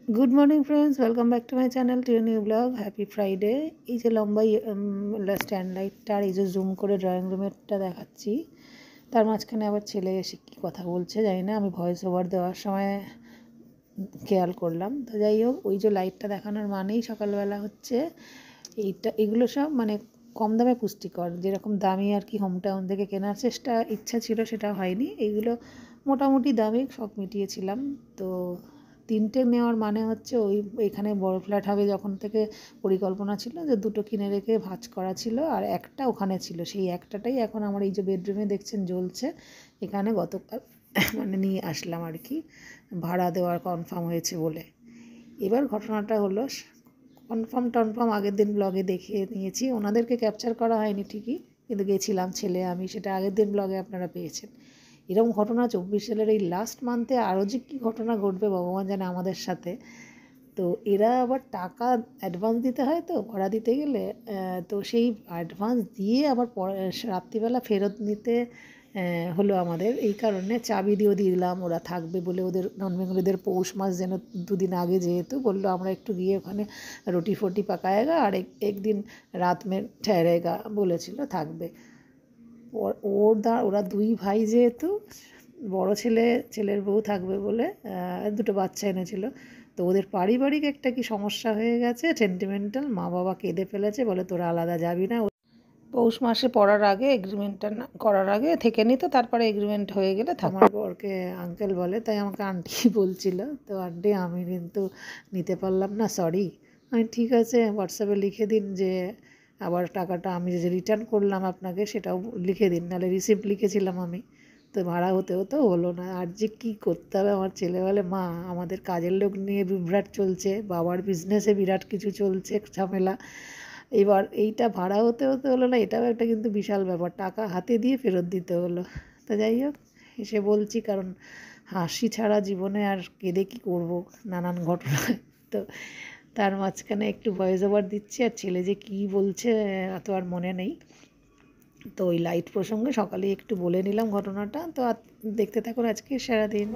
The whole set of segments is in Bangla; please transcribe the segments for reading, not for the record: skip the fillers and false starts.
Good morning friends, welcome back to my channel to new blog. Happy Friday. এই যে লম্বা স্ট্যান্ড লাইটটার এই যে জুম করে ড্রয়িং রুমেরটা দেখাচ্ছি, তার মাঝখানে আবার ছেলে এসে কী কথা বলছে জানি না, আমি ভয়েস ওভার দেওয়ার সময় খেয়াল করলাম। তো যাই হোক, ওই যে লাইটটা দেখানোর মানেই সকালবেলা হচ্ছে এগুলো সব মানে কম দামে পুষ্টিকর, যেরকম দামি আর কি হোম টাউন থেকে কেনার ইচ্ছা ছিল, সেটা হয়নি। এইগুলো মোটামুটি দামে সব মিটিয়েছিলাম। তো তিনটে নেওয়ার মানে হচ্ছে এখানে বড় ফ্ল্যাট হবে যখন থেকে পরিকল্পনা ছিল যে দুটো কিনে রেখে ভাঁজ করা ছিল, আর একটা ওখানে ছিল, সেই একটাটাই এখন আমার এই যে বেডরুমে দেখছেন জ্বলছে। এখানে গতকাল মানে নিয়ে আসলাম আর কি, ভাড়া দেওয়ার কনফার্ম হয়েছে বলে। এবার ঘটনাটা হলো, কনফার্ম আগের দিন ব্লগে দেখিয়ে নিয়েছি, ওনাদেরকে ক্যাপচার করা হয়নি ঠিকই, কিন্তু গেছিলাম ছেলে আমি, সেটা আগের দিন ব্লগে আপনারা পেয়েছেন। এরকম ঘটনা 24 সালের এই লাস্ট মান্থে আরও যে কী ঘটনা ঘটবে ভগবান জানে আমাদের সাথে। তো এরা আবার টাকা অ্যাডভান্স দিতে হয়, তো ভাড়া দিতে গেলে তো সেই অ্যাডভান্স দিয়ে আবার রাত্রিবেলা ফেরত নিতে হলো আমাদের। এই কারণে চাবি দিয়েও দিলাম, ওরা থাকবে বলে। ওদের নন বেঙ্গলিদের পৌষ মাস যেন দুদিন আগে, যেহেতু বললো আমরা একটু গিয়ে ওখানে রুটি ফটি পাকায়েগা আর একদিন রাত মে ঠেরেগা বলেছিল, থাকবে। ওরা দুই ভাই, যেহেতু বড় ছেলের বউ থাকবে বলে দুটো বাচ্চা এনেছিল, তো ওদের পারিবারিক একটা কি সমস্যা হয়ে গেছে, সেন্টিমেন্টাল, মা বাবা কেঁদে ফেলেছে, বলে তোরা আলাদা যাবি না। পৌষ মাসে পড়ার আগে এগ্রিমেন্টটা করার আগে থেকে নিত, তারপরে এগ্রিমেন্ট হয়ে গেলে আমার বরকে আঙ্কেল বলে, তাই আমাকে আন্টি বলছিল। তো আন্টি আমি কিন্তু নিতে পারলাম না, সরি। আমি ঠিক আছে হোয়াটসঅ্যাপে লিখে দিন যে আবার টাকাটা আমি যে রিটার্ন করলাম আপনাকে সেটাও লিখে দিন, নাহলে রিসিপ্ট লিখেছিলাম আমি। তো ভাড়া হতেও হলো না। আর যে কী করতে হবে, আমার ছেলে বলে মা আমাদের কাজের লোক নিয়ে বিভ্রাট চলছে, বাবার বিজনেসে বিরাট কিছু চলছে ঝামেলা, এবার এইটা ভাড়া হতে হলো না, এটাও একটা কিন্তু বিশাল ব্যাপার, টাকা হাতে দিয়ে ফেরত দিতে হলো। তো যাই হোক, এসে বলছি, কারণ হাসি ছাড়া জীবনে আর কেঁদে কী করবো, নানান ঘটনা। তো তার মাঝখানে একটু ভয়েস ওভার দিচ্ছি, আর ছেলে যে কী বলছে এত আর মনে নেই। তো ওই লাইট প্রসঙ্গে সকালে একটু বলে নিলাম ঘটনাটা। তো দেখতে থাকুন আজকে সারাদিন।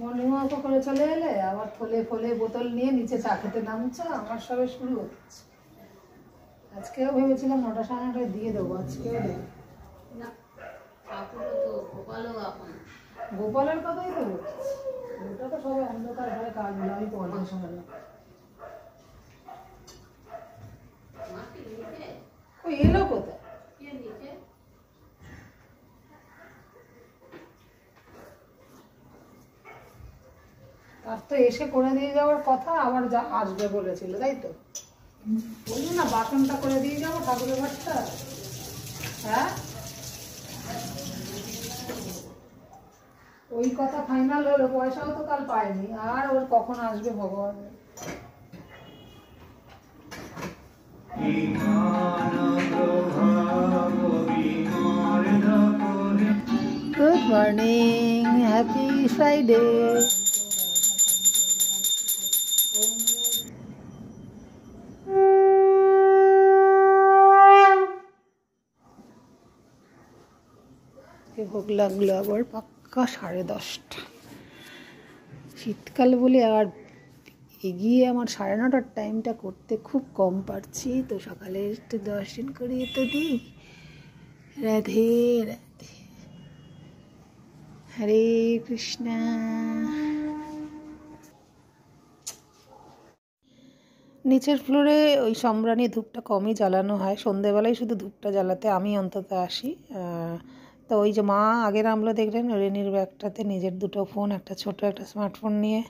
মর্নিং ওয়াকও করে চলে এলে, আবার ফলে বোতল নিয়ে নিচে চা খেতে নামছো, আমার সবে শুরু হচ্ছে। আজকেও ভেবেছিলাম 9টা সাড়ে 9টায় দিয়ে দেবো, আজকেও দেবো না। গোপালের কথাই তো বলছি, ওটা তো সবাই অন্ধকার ঘরে কাজ হলো, আমি পড়ার সময় ওই এলো কোথায়, তার তো এসে করে দিয়ে যাওয়ার কথা, আবার যা আসবে বলেছিল, তাই তো বলুন না, বাসনটা করে দিয়ে যাবো ঠাকুরের ঘরটা। হ্যাঁ, ওই কথা ফাইনাল হলো, পয়সাও তো কাল পায়নি, আর ওর কখন আসবে ভগবান। Good morning, happy Friday. ভোগ লাগলো আবার পাক্কা 10:30। শীতকাল বলে আর এগিয়ে আমার 9:30টার টাইমটা করতে খুব কম পারছি। তো সকালে একটু দর্শন করিয়ে তো দিই। রাধে রাধে, হরে কৃষ্ণা। নিচের ফ্লোরে ওই সম্রাণী ধূপটা কমই জ্বালানো হয়, সন্ধেবেলায় শুধু ধূপটা জ্বালাতে আমি অন্তত আসি। তো ওই যে মা আগের আমলো দেখলেন, রেনির ব্যাগটাতে নিজের দুটো ফোন, একটা ছোট একটা স্মার্টফোন নিয়ে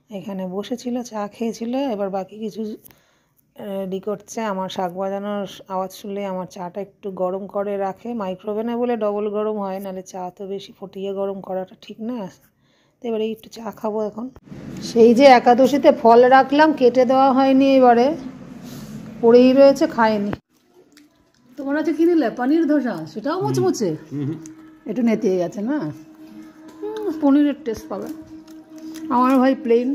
এখানে বসেছিল, চা খেয়েছিল। এবার বাকি কিছু রেডি করছে। আমার শাক বাজানোর আওয়াজ শুনলে আমার চাটা একটু গরম করে রাখে মাইক্রোওভেনে, বলে ডবল গরম হয়, নাহলে চা তো বেশি ফুটিয়ে গরম করাটা ঠিক না। তো এবারে একটু চা খাবো এখন। সেই যে একাদশীতে ফল রাখলাম, কেটে দেওয়া হয়নি, এবারে পড়েই রয়েছে, খায়নি। তোমার আছে কি দিলে, পনির ধোসা, সেটাও মুচমুচে, একটু নেতিয়ে গেছে না, পনিরের টেস্ট পাবে। আমার ভাই প্লেন,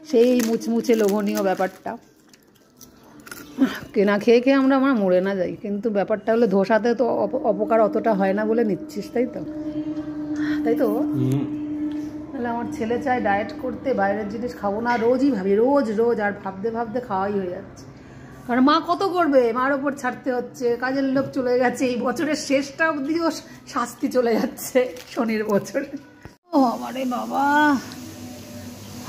সেই মুচমুচে লোভনীয় ব্যাপারটা কেনা খেয়ে আমরা মরে না যাই, কিন্তু ব্যাপারটা হলো ধোসাতে তো অপকার অতটা হয় না বলে নিচ্ছিস, তাই তো তাহলে আমার ছেলে চায় ডায়েট করতে, বাইরের জিনিস খাবো না, রোজই ভাবি, রোজ আর ভাবতে ভাবতে খাওয়াই হয়ে যাচ্ছে। কারণ মা কত করবে, মার ওপর ছাড়তে হচ্ছে, কাজের লোক চলে গেছে, এই বছরের শেষটা অবধিও শাস্তি চলে যাচ্ছে শনির বছরে। ও আমারে বাবা,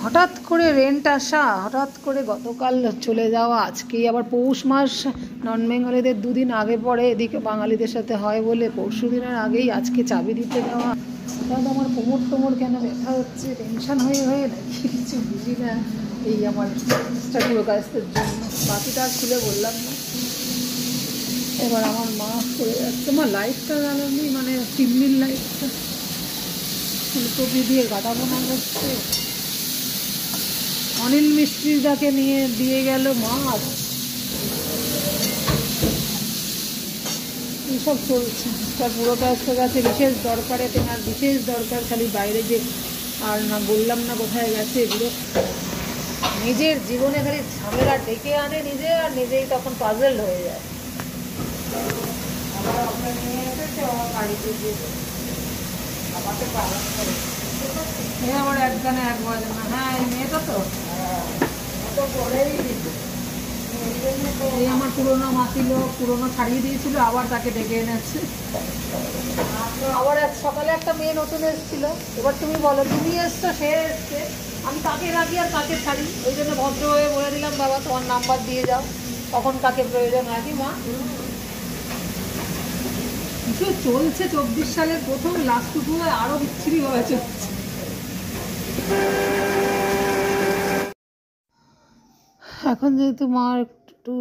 হঠাৎ করে রেন্ট আসা, হঠাৎ করে গতকাল চলে যাওয়া, আজকেই আবার পৌষ মাস নন বেঙ্গলিদের 2 দিন আগে পড়ে, এদিকে বাঙালিদের সাথে হয় বলে পরশু দিনের আগেই আজকে চাবি দিতে যাওয়া। হঠাৎ আমার কোমর কেন ব্যথা হচ্ছে, টেনশন হয়ে নাকি কিছু বুঝি না। এই আমার পুরো কাজের জন্য, বাকিটা আর খুলে বললাম না। এবার আমার মা করে যাচ্ছে, আমার লাইফটা জানি মানে চিমনির লাইফটা ফুলকপি দিয়ে গাঁদা বোনা করছে। অনিল মিস্ত্রিদাকে নিয়ে দিয়ে গেল মাছ, এইসব চলছে। তার পুরো ব্যস্ত গেছে বিশেষ দরকারে, তেনার বিশেষ দরকার, খালি বাইরে যে আর না বললাম না কোথায় গেছে, এগুলো নিজের জীবনে খালি ঝামেলা ডেকে আনে নিজে, আর নিজেই তখন পাজল হয়ে যায়। আবার আপনার নিয়ে এসেছে আমার বাড়িতে দিয়ে আমাকে পালন করে, আমার একজনে এক বাজে না। হ্যাঁ এই মেয়েটা তো এই আমার পুরোনো মাসিল, পুরোনো ছাড়িয়ে দিয়েছিল, আবার তাকে ডেকে এনেছে। আবার সকালে একটা মেয়ে নতুন এসেছিল, এবার তুমি বলো, তুমি এসছো, সে এসছে, আমি কাকে রাখি আর কাকে ছাড়ি, ওই জন্য ভদ্র হয়ে বলে দিলাম, বাবা তোমার নাম্বার দিয়ে যাও, তখন কাকে প্রয়োজন রাখি। মা কিছু চলছে 24 সালের প্রথম লাস্টটুকু আরো বিচ্ছিরিভাবে চলছে। এখন যেহেতু মা একটু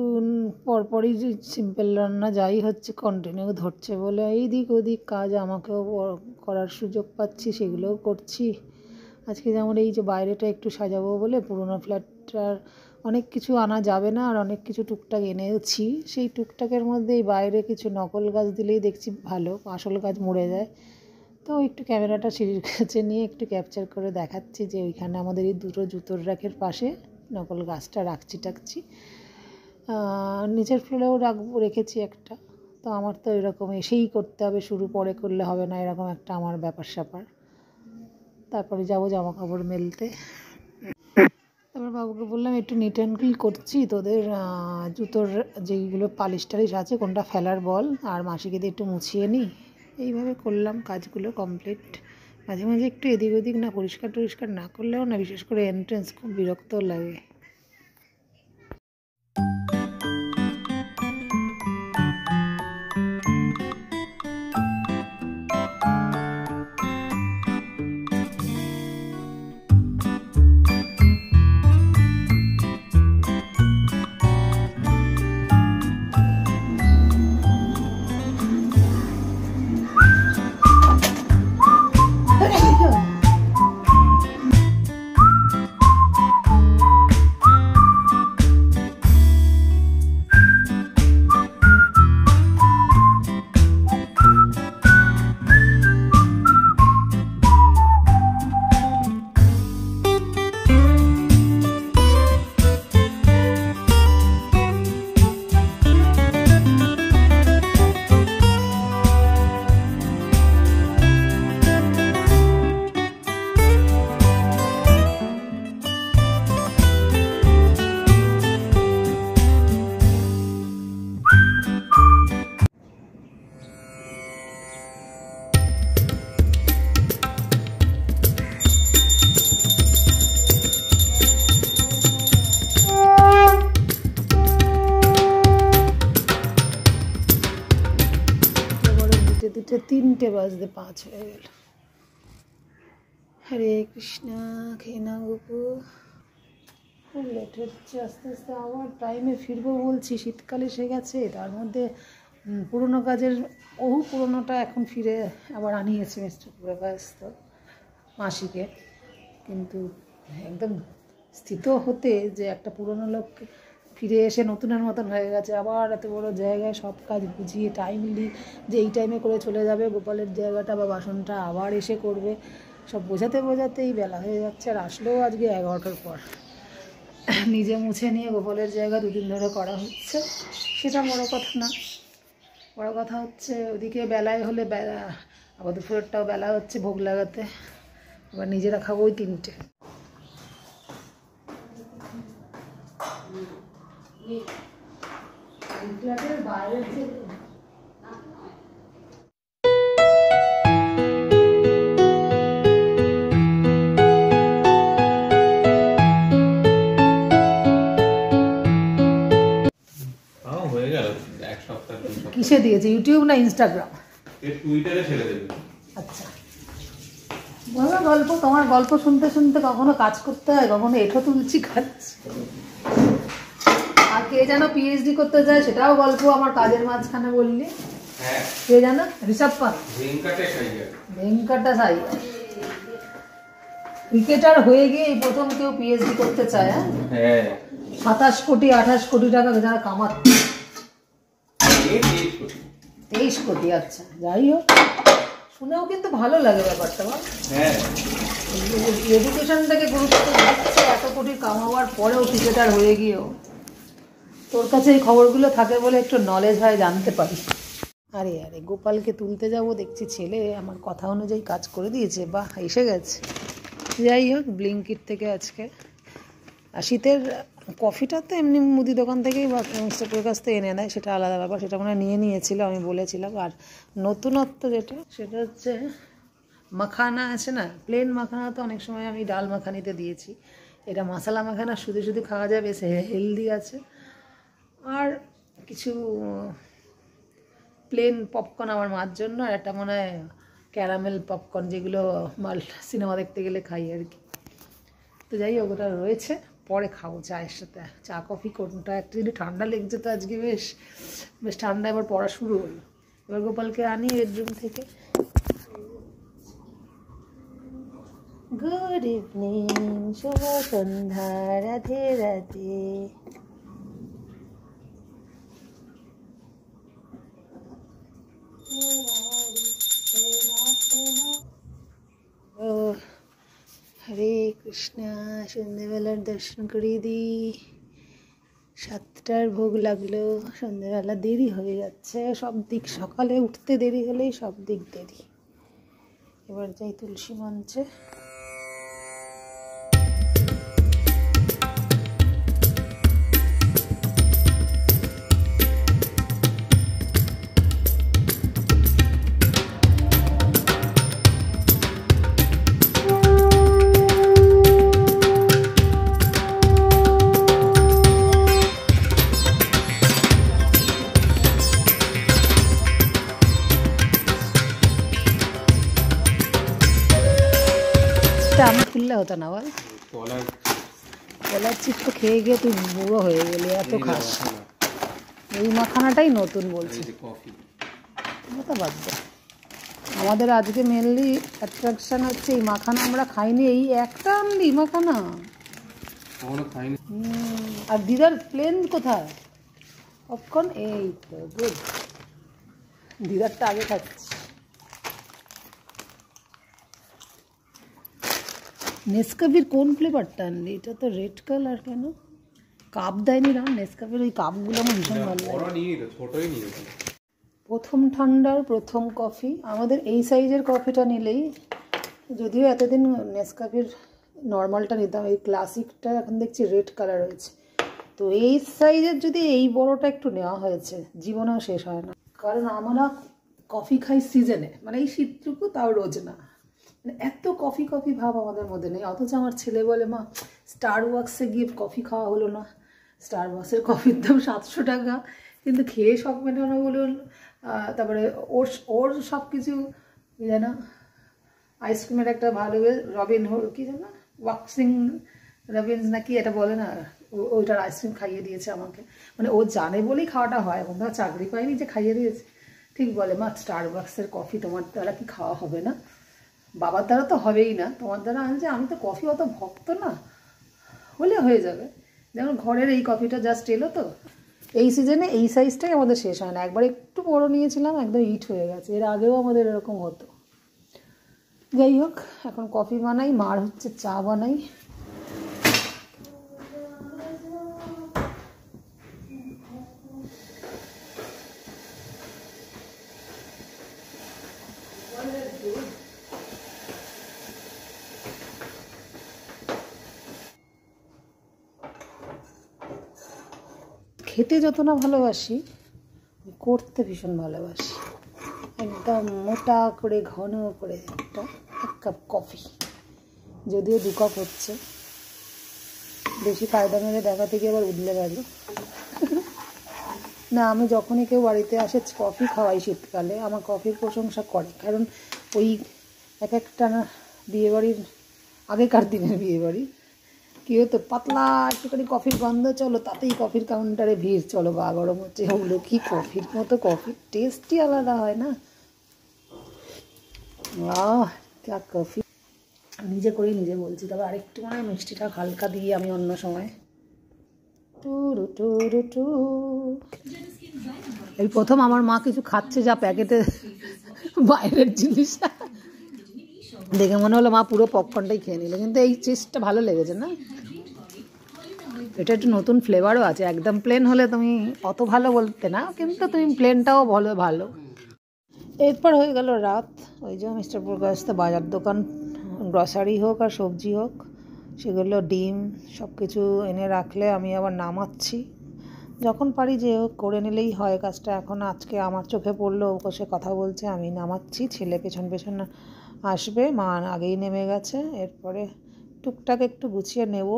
পরপরই সিম্পল রান্না যাই হচ্ছে কন্টিনিউ ধরছে বলে এই দিক ওদিক কাজ আমাকেও করার সুযোগ পাচ্ছি, সেগুলোও করছি। আজকে যেমন এই যে বাইরেটা একটু সাজাবো বলে, পুরোনো ফ্ল্যাটটার অনেক কিছু আনা যাবে না, আর অনেক কিছু টুকটাক এনেওছি। সেই টুকটাকের মধ্যে এই বাইরে কিছু নকল গাছ দিলেই দেখছি ভালো, আসল গাছ মরে যায়। তো একটু ক্যামেরাটা সিঁড়ির কাছে নিয়ে একটু ক্যাপচার করে দেখাচ্ছি যে ওইখানে আমাদের এই 2টো জুতোর র্যাকের পাশে নকল গাছটা রাখছি। নিচের ফ্লোরেও রেখেছি একটা। তো আমার তো এরকম এসেই করতে হবে, শুরু পরে করলে হবে না, এরকম একটা আমার ব্যাপার স্যাপার। তারপরে যাবো জামা কাপড় মেলতে। তারপর বাবুকে বললাম একটু নিট অ্যান্ড ক্লিন করছি, তোদের জুতোর যেইগুলো পালিশ টালিশ আছে কোনটা ফেলার বল, আর মাসিকে দিয়ে একটু মুছিয়ে নিই। এইভাবে করলাম কাজগুলো কমপ্লিট। মাঝে মাঝে একটু এদিক ওদিক না পরিষ্কার না করলেও না, বিশেষ করে এন্ট্রেন্স খুব বিরক্ত লাগে। দুটো 3টে বাজতে 5 হয়ে গেল। হরে কৃষ্ণা, খেয়ে না গোপু, খুব লেট হচ্ছে, আস্তে আস্তে আবার টাইমে ফিরবো বলছি। শীতকালে এসে গেছে, তার মধ্যে পুরোনো কাজের পুরোনোটা এখন ফিরে আবার আনিয়েছে মিস্টার ব্যস্ত মাসিকে, কিন্তু একদম স্থিত হতে যে একটা পুরোনো লোক ফিরে এসে নতুনের মতন হয়ে গেছে, আবার এত বড় জায়গায় সব কাজ বুঝিয়ে টাইমলি যে এই টাইমে করে চলে যাবে, গোপালের জায়গাটা বা বাসনটা আবার এসে করবে, সব বোঝাতেই বেলা হয়ে যাচ্ছে। আর আসলেও আজকে 11টার পর, নিজে মুছে নিয়ে গোপালের জায়গা 2 দিন ধরে করা হচ্ছে, সেটা বড় কথা না। বড় কথা হচ্ছে ওদিকে বেলায় হলে আবার দুপুরেরটাও বেলা হচ্ছে ভোগ লাগাতে, এবার নিজেরা খাবো ওই 3টে। বাইরের যে কিসে দিয়েছে, ইউটিউব না ইনস্টাগ্রাম? টুইটারে ছেড়ে দেবে। আচ্ছা, বলো গল্প। তোমার গল্প শুনতে শুনতে কখনো কাজ করতে হয়, কখনো এঠো তুলছি খাচ্ছি। আর কে যেন পিএইচডি করতে যায়, সেটাও গল্প আমার কাজের মাঝখানে বললি। হ্যাঁ, কে যেন? ঋষভ পাল, ভেঙ্কটেশ আইয়ার। ক্রিকেটার হয়ে গিয়ে এই প্রথম কেউ পিএইচডি করতে চায়। হ্যাঁ, 27 কোটি 28 কোটি টাকা যারা কামাচ্ছে। 23 কোটি। আচ্ছা, যাই হোক, শুনেও কিন্তু ভালো লাগে ব্যাপারটা। হ্যাঁ, এডুকেশনটাকে গুরুত্ব দিচ্ছে এত কোটি কামাবার পরেও, ক্রিকেটার হয়ে গিয়েও। তোর কাছে এই খবরগুলো থাকে বলে একটু নলেজ হয়, জানতে পারি। আরে আরে, গোপালকে তুলতে যাব, দেখছি ছেলে আমার কথা অনুযায়ী কাজ করে দিয়েছে। বাহ, এসে গেছে। যাই হোক, ব্লিঙ্কিট থেকে আজকে আর শীতের কফিটা তো এমনি মুদি দোকান থেকেই বা স্টোরের কাছ থেকে এনে দেয়, সেটা আলাদা ব্যাপার। সেটা মনে নিয়েছিল, আমি বলেছিলাম। আর নতুনত্ব যেটা, সেটা হচ্ছে মাখানা আছে না, প্লেন মাখানা। তো অনেক সময় আমি ডাল মাখানিতে দিয়েছি। এটা মশলা মাখানা, শুধু শুধু খাওয়া যায়, বেশ হেলদি আছে। আর কিছু প্লেন পপকর্ন আমার মার জন্য, আর একটা মনে হয় ক্যারামেল পপকর্ন, যেগুলো সিনেমা দেখতে গেলে খাই আর কি। তো যাই হোক, ওটা রয়েছে, পরে খাবো চায়ের সাথে। চা কফি কোনটা অ্যাকচুয়ালি ঠান্ডা লেগেছে তো আজকে, বেশ বেশ ঠান্ডা। এবার পড়া শুরু হলো। এবার গোপালকে আনি বেডরুম থেকে। গুড ইভিনিং, শুভ সন্ধ্যা, রাধে রাধে। হরে কৃষ্ণা, সন্ধ্যেবেলার দর্শন করিয়ে দিই। 7টার ভোগ লাগলো। সন্ধ্যেবেলা দেরি হয়ে যাচ্ছে সব দিক, সকালে উঠতে দেরি হলেই সব দিক দেরি। এবার যাই তুলসী মঞ্চে। আমি খুললে হতো না বল? কলার চিপ তো খেয়ে গিয়ে তুই বুড়ো হয়ে গেলি, এত খাস। এই মাখানাটাই নতুন বলছি। বাদ দে। আমাদের আজকে মেনলি অ্যাট্রাকশন হচ্ছে এই মাখানা। আমরা খাইনি, এই একটা আনলি মাখানা। আর দিদার প্লেন কোথায় পপকর্ন? এই তো গুড, দিদারটা আগে খাচ্ছি। নেসকাফির কোন ফ্লেভারটা আনলি? এটা তো রেড কালার। কেন কাপ দেয়নি না? নেসকাফির ওই কাপগুলো আমার ভীষণ ভালো লাগে। প্রথম ঠান্ডার প্রথম কফি আমাদের এই সাইজের কফিটা নিলেই, যদিও এতদিন নেসকাফির নর্মালটা নিতাম, এই ক্লাসিকটা এখন দেখছি রেড কালার হয়েছে। তো এই সাইজের যদি এই বড়টা একটু নেওয়া হয়েছে, জীবনেও শেষ হয় না। কারণ আমরা কফি খাই সিজনে, মানে এই শীতটুকু, তাও রোজ না। মানে এত কফি কফি ভাব আমাদের মধ্যে নেই। অথচ আমার ছেলে বলে, মা স্টারবাক্সে গিয়ে কফি খাওয়া হলো না? স্টারবাক্সের কফির দাম 700 টাকা, কিন্তু খেয়ে শখ মেটানো বলুন। তারপরে ওর সব কিছু যেন, আইসক্রিমের একটা ভালো রবিন কি যেন, ওয়াক্সিং রবিনস নাকি এটা বলে না, ওইটার আইসক্রিম খাইয়ে দিয়েছে আমাকে। মানে ও জানে বলেই খাওয়াটা হয়, এখন তো চাকরি পাইনি যে খাইয়ে দিয়েছে। ঠিক বলে, মা স্টারবাক্সের কফি তোমার দ্বারা কি খাওয়া হবে না? বাবার দ্বারা তো হবেই না, তোমার দ্বারা আনছে। আমি তো কফি অত ভক্ত না, হলে হয়ে যাবে। যেমন ঘরের এই কফিটা জাস্ট এলো, তো এই সিজনে এই সাইজটাই আমাদের শেষ হয় না। একবার একটু বড় নিয়েছিলাম, একদম হিট হয়ে গেছে। এর আগেও আমাদের এরকম হতো। যাই হোক, এখন কফি বানাই, মার হচ্ছে চা বানাই। খেতে যত না ভালোবাসি, করতে ভীষণ ভালোবাসি। একদম মোটা করে ঘন করে এক কাপ কফি, যদিও 2 কাপ হচ্ছে, বেশি ফায়দা মেরে দেখা থেকে আবার উঠলে গেল না। আমি যখনই কেউ বাড়িতে আসে কফি খাওয়াই শীতকালে, আমার কফির প্রশংসা করে, কারণ ওই এক একটা না বিয়েবাড়ির, আগেকার দিনের বিয়েবাড়ি কী হতো, পাতলা একটুখানি কফির গন্ধ, চলো তাতেই কফির কাউন্টারে ভিড়, চলো গা গরম হচ্ছে, ওগুলো কি কফির মতো, কফির টেস্টই আলাদা হয় না। ক্যা কফি, নিজে করেই নিজে বলছি। তবে আরেকটু মনে হয় মিষ্টিটা হালকা দিয়ে আমি অন্য সময়। এই প্রথম আমার মা কিছু খাচ্ছে যা প্যাকেটে, বাইরের জিনিস দেখে মনে হলো মা পুরো পপকর্নটাই খেয়ে নিল, কিন্তু এই চিজটা ভালো লেগেছে না। এটা একটু নতুন ফ্লেভারও আছে, একদম প্লেন হলে তুমি অত ভালো বলতে না, কিন্তু তুমি প্লেনটাও ভালো। এরপর হয়ে গেল রাত। ওই যে মিস্টার প্রকাশতে বাজার দোকান, গ্রসারি হোক আর সবজি হোক, সেগুলো ডিম সব কিছু এনে রাখলে আমি আবার নামাচ্ছি, যখন পারি যে হোক করে নিলেই হয় কাজটা। এখন আজকে আমার চোখে পড়লো, ও সে কথা বলছে, আমি নামাচ্ছি, ছেলে পেছন পেছন আসবে, মা আগেই নেমে গেছে। এরপরে টুকটাক একটু গুছিয়ে নেব,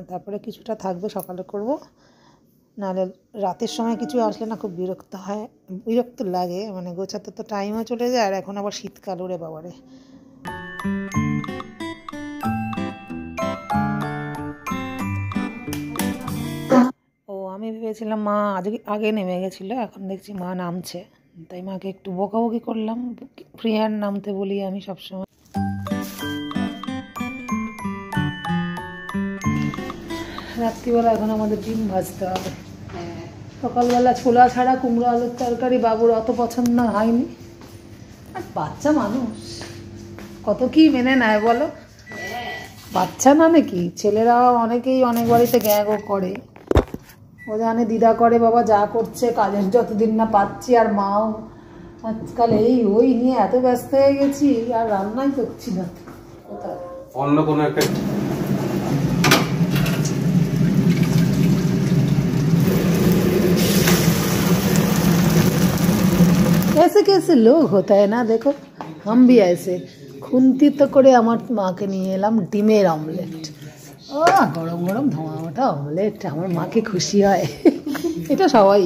তারপরে কিছুটা থাকবে সকালে করব, নাহলে রাতের সময় কিছু আসলে না খুব বিরক্ত লাগে, মানে গোছাতে তো টাইমও চলে যায়, আর এখন আবার শীতকাল, ওরে বাবারে। ও আমি ভেবেছিলাম মা আগে নেমে গেছিলো, এখন দেখছি মা নামছে, তাই মাকে একটু বকাবকি করলাম, ফ্রি হ্যান্ড নামতে বলি আমি সবসময়। রাত্রিবেলা এখন আমাদের ডিম ভাজতে হবে। সকালবেলা ছোলা ছাড়া কুমড়ো আলুর তরকারি বাবুর অত পছন্দ হয়নি, আর বাচ্চা মানুষ কত কি মেনে নেয় বলো। বাচ্চা না নাকি, ছেলেরা অনেকেই অনেক বাড়িতে গ্যাগও করে, ও জানে দিদা করে বাবা যা করছে, কাজের যতদিন না পাচ্ছি, আর মাও আজকাল এই ওই নিয়ে এত ব্যস্ত হয়ে গেছি, আর রান্নাই করছি না কোথায়, অন্য কোনো একটা। ऐसे कैसे लोग होता है ना, देखो हम भी ऐसे খুন্তি তো করে আমার মাকে নিয়ে এলাম ডিমের অমলেট, গরম গরম ধোঁয়া ওঠা অমলেট, আমার মাকে খুশি হয় এটা সবাই।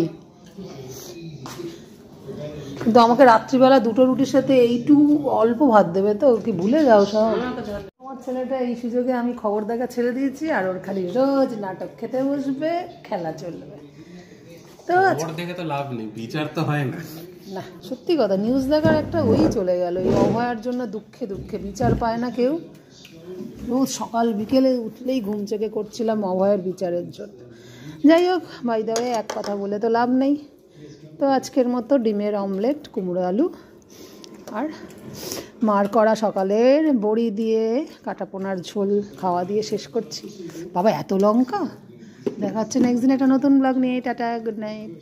কিন্তু আমাকে রাত্রিবেলা 2টো রুটির সাথে এইটু অল্প ভাত দেবে, তো কি ভুলে যাও সব। আমার ছেলেটা এই সুযোগে আমি খবর দেখা ছেড়ে দিয়েছি, আর ওর খালি রোজ নাটক খেতে বসবে, খেলা চলবে। তো দেখে তো লাভ নেই, বিচার তো হয় না। না সত্যি কথা, নিউজ দেখার একটা ওই চলে গেল, এই অভয়ার জন্য দুঃখে দুঃখে বিচার পায় না কেউ। রোজ সকাল বিকেলে উঠলেই ঘুম চেকে করছিলাম অভয়ের বিচারের জন্য। যাই হোক, বাই দ্য ওয়ে এক কথা বলে তো লাভ নেই। তো আজকের মতো ডিমের অমলেট, কুমড়ো আলু আর মার করা সকালের বড়ি দিয়ে কাটাপোনার ঝোল খাওয়া দিয়ে শেষ করছি। বাবা এত লঙ্কা। দেখা হচ্ছে নেক্সট দিন একটা নতুন ব্লগ নিয়ে। Tata, good night.